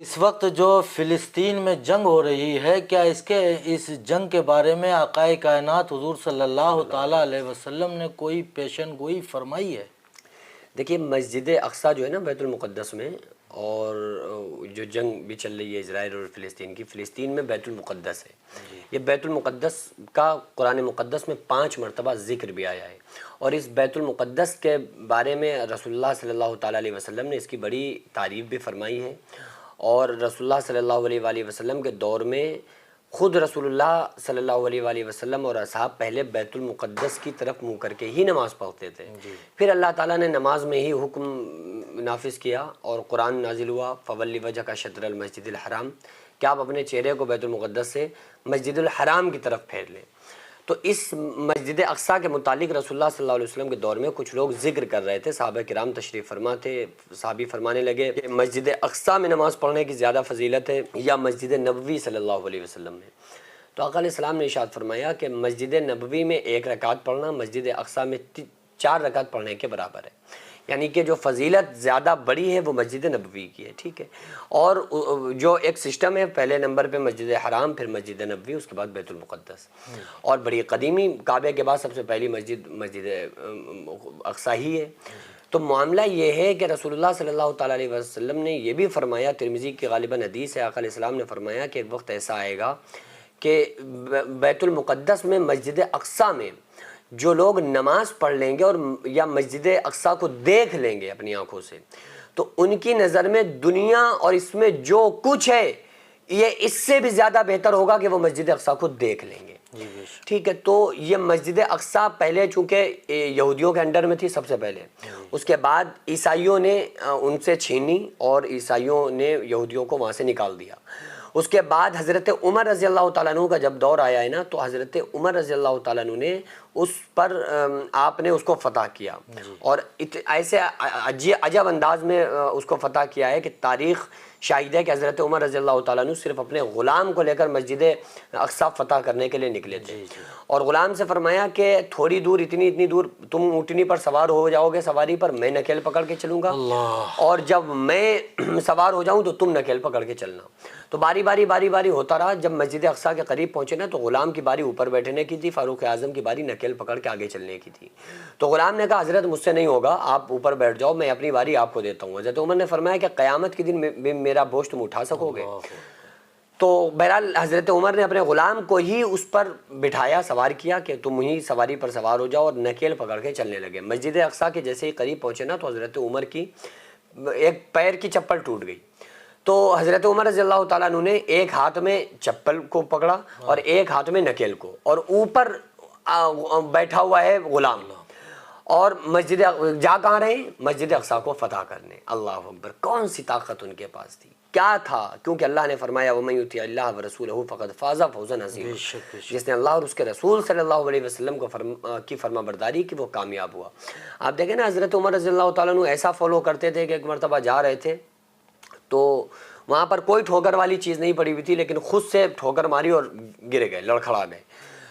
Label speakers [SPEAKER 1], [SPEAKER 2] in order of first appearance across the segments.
[SPEAKER 1] اس وقت جو فلسطین میں جنگ ہو رہی ہے، کیا اس جنگ کے بارے میں آقائے کائنات حضور صلی اللہ تعالیٰ علیہ وسلم نے کوئی پیشن گوئی فرمائی ہے؟
[SPEAKER 2] دیکھیے، مسجد اقصیٰ جو ہے نا بیت المقدس میں، اور جو جنگ بھی چل رہی ہے اسرائیل اور فلسطین کی، فلسطین میں بیت المقدس ہے. یہ بیت المقدس کا قرآن مقدس میں 5 مرتبہ ذکر بھی آیا ہے، اور اس بیت المقدس کے بارے میں رسول اللہ صلی اللہ تعالیٰ علیہ وسلم نے اس کی بڑی تعریف بھی فرمائی ہے. اور رسول اللہ صلی اللہ علیہ وآلہ وسلم کے دور میں خود رسول اللہ صلی اللہ علیہ وآلہ وسلم اور اصحاب پہلے بیت المقدس کی طرف منہ کر کے ہی نماز پڑھتے تھے. پھر اللہ تعالیٰ نے نماز میں ہی حکم نافذ کیا اور قرآن نازل ہوا، فولی وجہک شطر المسجد الحرام، کہ آپ اپنے چہرے کو بیت المقدس سے مسجد الحرام کی طرف پھیر لیں. تو اس مسجد اقصیٰ کے متعلق رسول اللہ صلی اللہ علیہ وسلم کے دور میں کچھ لوگ ذکر کر رہے تھے. صحابہ کرام تشریف فرما تھے، صحابی فرمانے لگے کہ مسجد اقصیٰ میں نماز پڑھنے کی زیادہ فضیلت ہے یا مسجد نبوی صلی اللہ علیہ وسلم میں. تو آقا علیہ السلام نے ارشاد فرمایا کہ مسجد نبوی میں 1 رکعت پڑھنا مسجد اقصیٰ میں 4 رکعت پڑھنے کے برابر ہے. یعنی کہ جو فضیلت زیادہ بڑی ہے وہ مسجد نبوی کی ہے. ٹھیک ہے. اور جو ایک سسٹم ہے، پہلے نمبر پہ مسجد حرام، پھر مسجد نبوی، اس کے بعد بیت المقدس. اور بڑی قدیمی کعبے کے بعد سب سے پہلی مسجد اقصیٰ ہی ہے. تو معاملہ یہ ہے کہ رسول اللہ صلی اللہ تعالیٰ علیہ وسلم نے یہ بھی فرمایا، ترمذی کی غالباً حدیث ہے، آقا علیہ السلام نے فرمایا کہ ایک وقت ایسا آئے گا کہ بیت المقدس میں مسجد اقصیٰ میں جو لوگ نماز پڑھ لیں گے اور یا مسجد اقصیٰ کو دیکھ لیں گے اپنی آنکھوں سے، تو ان کی نظر میں دنیا اور اس میں جو کچھ ہے یہ اس سے بھی زیادہ بہتر ہوگا کہ وہ مسجد اقصیٰ کو دیکھ لیں گے. ٹھیک ہے. تو یہ مسجد اقصیٰ پہلے چونکہ یہودیوں کے انڈر میں تھی سب سے پہلے، اس کے بعد عیسائیوں نے ان سے چھینی اور عیسائیوں نے یہودیوں کو وہاں سے نکال دیا. اس کے بعد حضرت عمر رضی اللہ تعالیٰ عنہ کا جب دور آیا ہے نا، تو حضرت عمر رضی اللہ تعالیٰ عنہ نے اس پر آپ نے اس کو فتح کیا، اور ایسے عجب انداز میں اس کو فتح کیا ہے کہ تاریخ شاہد ہے کہ حضرت عمر رضی اللہ تعالیٰ عنہ صرف اپنے غلام کو لے کر مسجد اقصیٰ فتح کرنے کے لیے نکلے تھے. اور غلام سے فرمایا کہ تھوڑی دور، اتنی دور تم اونٹنی پر سوار ہو جاؤ گے سواری پر، میں نکیل پکڑ کے چلوں گا، اور جب میں سوار ہو جاؤں تو تم نکیل پکڑ کے چلنا. تو باری باری ہوتا رہا. جب مسجد اقصیٰ کے قریب پہنچے نا تو غلام کی باری اوپر بیٹھنے کی تھی، فاروق اعظم کی باری نکیل پکڑ کے آگے چلنے کی تھی. تو غلام نے کہا حضرت مجھ سے نہیں ہوگا، آپ اوپر بیٹھ جاؤ، میں اپنی باری آپ کو دیتا ہوں. حضرت عمر نے فرمایا کہ قیامت کے دن میرا بوجھ تم اٹھا سکو گے؟ تو بہرحال حضرت عمر نے اپنے غلام کو ہی اس پر بٹھایا، سوار کیا کہ تم ہی سواری پر سوار ہو جاؤ، اور نکیل پکڑ کے چلنے لگے. مسجد اقصیٰ کے جیسے ہی قریب پہنچے نا تو حضرت عمر کی ایک پیر کی چپل ٹوٹ گئی. تو حضرت عمر رضی اللہ تعالیٰ عنہ نے ایک ہاتھ میں چپل کو پکڑا اور ایک ہاتھ میں نکیل کو، اور اوپر بیٹھا ہوا ہے غلام، اور مسجد جا کہاں رہے؟ مسجد اقصیٰ کو فتح کرنے. اللہ اکبر! کون سی طاقت ان کے پاس تھی، کیا تھا؟ کیونکہ اللہ نے فرمایا وَمَن يُطِعِ اللَّهَ وَرَسُولَهُ فَقَدْ فَازَ فَوْزًا عَظِيمًا. جس نے اللہ اور اس کے رسول صلی اللہ علیہ وسلم کی فرما برداری کی وہ کامیاب ہوا. آپ دیکھیں نا، حضرت عمر رضی اللہ تعالیٰ عنہ ایسا فالو کرتے تھے کہ ایک مرتبہ جا رہے تھے تو وہاں پر کوئی ٹھوکر والی چیز نہیں پڑی ہوئی تھی، لیکن خود سے ٹھوکر ماری اور گر گئے، لڑکھڑا گئے.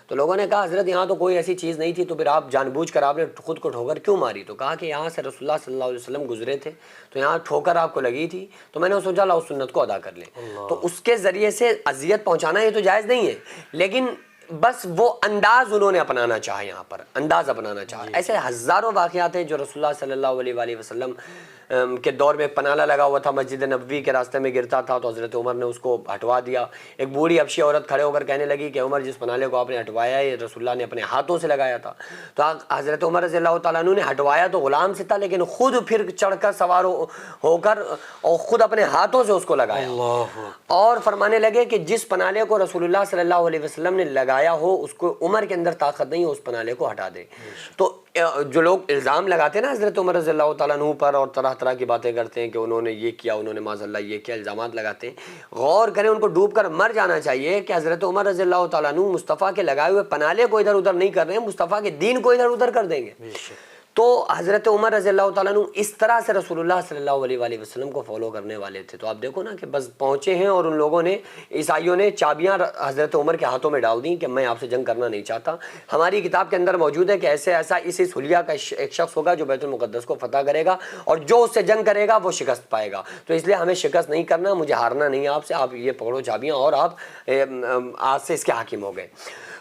[SPEAKER 2] تو لوگوں نے کہا حضرت یہاں تو کوئی ایسی چیز نہیں تھی، تو پھر آپ جان بوجھ کر آپ نے خود کو ٹھوکر کیوں ماری؟ تو کہا کہ یہاں سے رسول اللہ صلی اللہ علیہ وسلم گزرے تھے تو یہاں ٹھوکر آپ کو لگی تھی، تو میں نے سوچا لاؤ سنت کو ادا کر لیں. تو اس کے ذریعے سے اذیت پہنچانا یہ تو جائز نہیں ہے، لیکن بس وہ انداز انہوں نے اپنانا چاہا، یہاں پر انداز اپنانا چاہا. ایسے ہزاروں واقعات ہیں جو رسول اللہ صلی اللہ علیہ وآلہ وسلم کے دور میں پنالہ لگا ہوا تھا، مسجد نبوی کے راستے میں گرتا تھا تو حضرت عمر نے اس کو ہٹوا دیا. ایک بوڑھی حبشی عورت کھڑے ہو کر کہنے لگی کہ عمر جس پنالے کو آپ نے ہٹوایا ہے رسول اللہ نے اپنے ہاتھوں سے لگایا تھا. تو حضرت عمر رضی اللہ تعالیٰ عنہ نے ہٹوایا تو غلام سے تھا، لیکن خود پھر چڑھ کر سوار ہو کر اور خود اپنے ہاتھوں سے اس کو لگایا، اور فرمانے لگے کہ جس پنالے کو رسول اللہ صلی اللہ علیہ وسلم نے لگایا ہو اس کو عمر کے اندر طاقت نہیں ہو اس پنالے کو ہٹا دے. تو جو لوگ الزام لگاتے ہیں نا حضرت عمر رضی اللہ تعالیٰ عنہ پر اور طرح طرح کی باتیں کرتے ہیں کہ انہوں نے یہ کیا، انہوں نے معاذ اللہ یہ کیا، الزامات لگاتے ہیں، غور کریں، ان کو ڈوب کر مر جانا چاہیے کہ حضرت عمر رضی اللہ تعالیٰ عنہ مصطفیٰ کے لگائے ہوئے پنالے کو ادھر ادھر نہیں کر رہے ہیں، مصطفیٰ کے دین کو ادھر ادھر کر دیں گے. تو حضرت عمر رضی اللہ تعالیٰ عنہ اس طرح سے رسول اللہ صلی اللہ علیہ وآلہ وسلم کو فالو کرنے والے تھے. تو آپ دیکھو نا کہ بس پہنچے ہیں اور ان لوگوں نے, عیسائیوں نے چابیاں حضرت عمر کے ہاتھوں میں ڈال دیں کہ میں آپ سے جنگ کرنا نہیں چاہتا. ہماری کتاب کے اندر موجود ہے کہ ایسا اس حلیہ کا ایک شخص ہوگا جو بیت المقدس کو فتح کرے گا, اور جو اس سے جنگ کرے گا وہ شکست پائے گا. تو اس لیے ہمیں شکست نہیں کرنا, مجھے ہارنا نہیں ہے آپ سے, آپ یہ پکڑو چابیاں, اور آپ آج سے اس کے حاکم ہو گئے.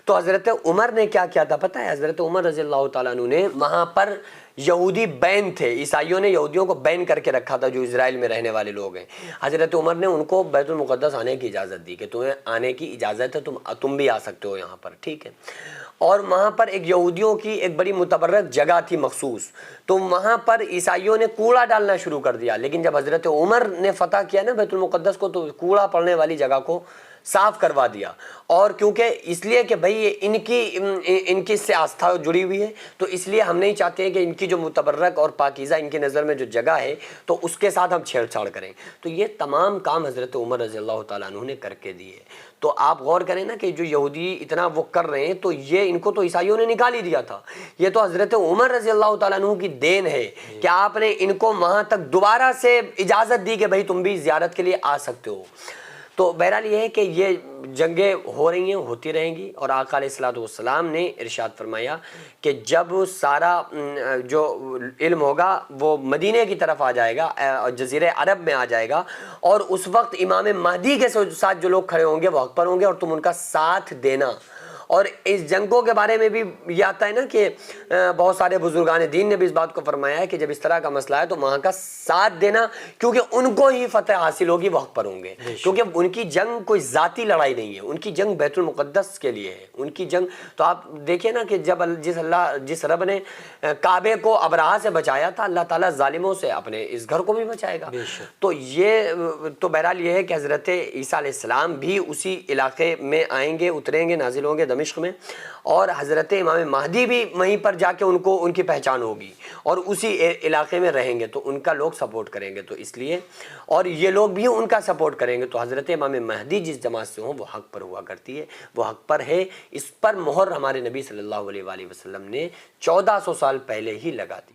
[SPEAKER 2] تو حضرت عمر نے کیا کیا تھا پتہ ہے؟ حضرت عمر رضی اللہ تعالیٰ عنہ نے وہاں پر یہودی بین تھے, عیسائیوں نے یہودیوں کو بین کر کے رکھا تھا جو اسرائیل میں رہنے والے لوگ ہیں. حضرت عمر نے ان کو بیت المقدس آنے کی اجازت دی کہ تمہیں آنے کی اجازت ہے, تم بھی آ سکتے ہو یہاں پر, ٹھیک ہے. اور وہاں پر ایک یہودیوں کی ایک بڑی متبرک جگہ تھی مخصوص, تو وہاں پر عیسائیوں نے کوڑا ڈالنا شروع کر دیا. لیکن جب حضرت عمر نے فتح کیا نا بیت المقدس کو, تو کوڑا پڑنے والی جگہ کو صاف کروا دیا. اور کیونکہ اس لیے کہ بھئی ان کی سے آستھا جڑی ہوئی ہے, تو اس لیے ہم نہیں چاہتے کہ ان کی جو متبرک اور پاکیزہ ان کی نظر میں جو جگہ ہے تو اس کے ساتھ ہم چھیڑ چھاڑ کریں. تو یہ تمام کام حضرت عمر رضی اللہ تعالیٰ عنہ نے کر کے دیے. تو آپ غور کریں نا کہ جو یہودی اتنا وہ کر رہے ہیں, تو یہ ان کو تو عیسائیوں نے نکال ہی دیا تھا. یہ تو حضرت عمر رضی اللہ تعالیٰ عنہ کی دین ہے کہ آپ نے ان کو وہاں تک دوبارہ سے اجازت دی کہ بھئی تم بھی زیارت کے لیے آ سکتے ہو. تو بہرحال یہ ہے کہ یہ جنگیں ہو رہی ہیں, ہوتی رہیں گی. اور آقا علیہ الصلوۃ والسلام نے ارشاد فرمایا کہ جب سارا جو علم ہوگا وہ مدینے کی طرف آ جائے گا, جزیرہ عرب میں آ جائے گا, اور اس وقت امام مہدی کے ساتھ جو لوگ کھڑے ہوں گے وہ حق پر ہوں گے, اور تم ان کا ساتھ دینا. اور اس جنگوں کے بارے میں بھی یہ آتا ہے نا کہ بہت سارے بزرگان دین نے بھی اس بات کو فرمایا ہے کہ جب اس طرح کا مسئلہ ہے تو وہاں کا ساتھ دینا, کیونکہ ان کو ہی فتح حاصل ہوگی, وہ حق پر ہوں گے. کیونکہ ان کی جنگ کوئی ذاتی لڑائی نہیں ہے, ان کی جنگ بیت المقدس کے لیے ہے, ان کی جنگ. تو آپ دیکھیں نا کہ جب جس رب نے کعبے کو ابراہ سے بچایا تھا, اللہ تعالیٰ ظالموں سے اپنے اس گھر کو بھی بچائے گا. تو بہرحال یہ ہے کہ حضرت عیسیٰ علیہ السلام بھی اسی علاقے میں آئیں گے, اتریں گے, نازل ہوں گے دمشق میں, اور حضرت امام مہدی بھی وہیں پر جا کے ان کی پہچان ہوگی اور اسی علاقے میں رہیں گے, تو ان کا لوگ سپورٹ کریں گے. تو اس لیے, اور یہ لوگ بھی ان کا سپورٹ کریں گے. تو حضرت امام مہدی جس جماعت سے ہوں وہ حق پر ہوا کرتی ہے, وہ حق پر ہے. اس پر مہر ہمارے نبی صلی اللہ علیہ وآلہ وسلم نے 1400 سال پہلے ہی لگا دی.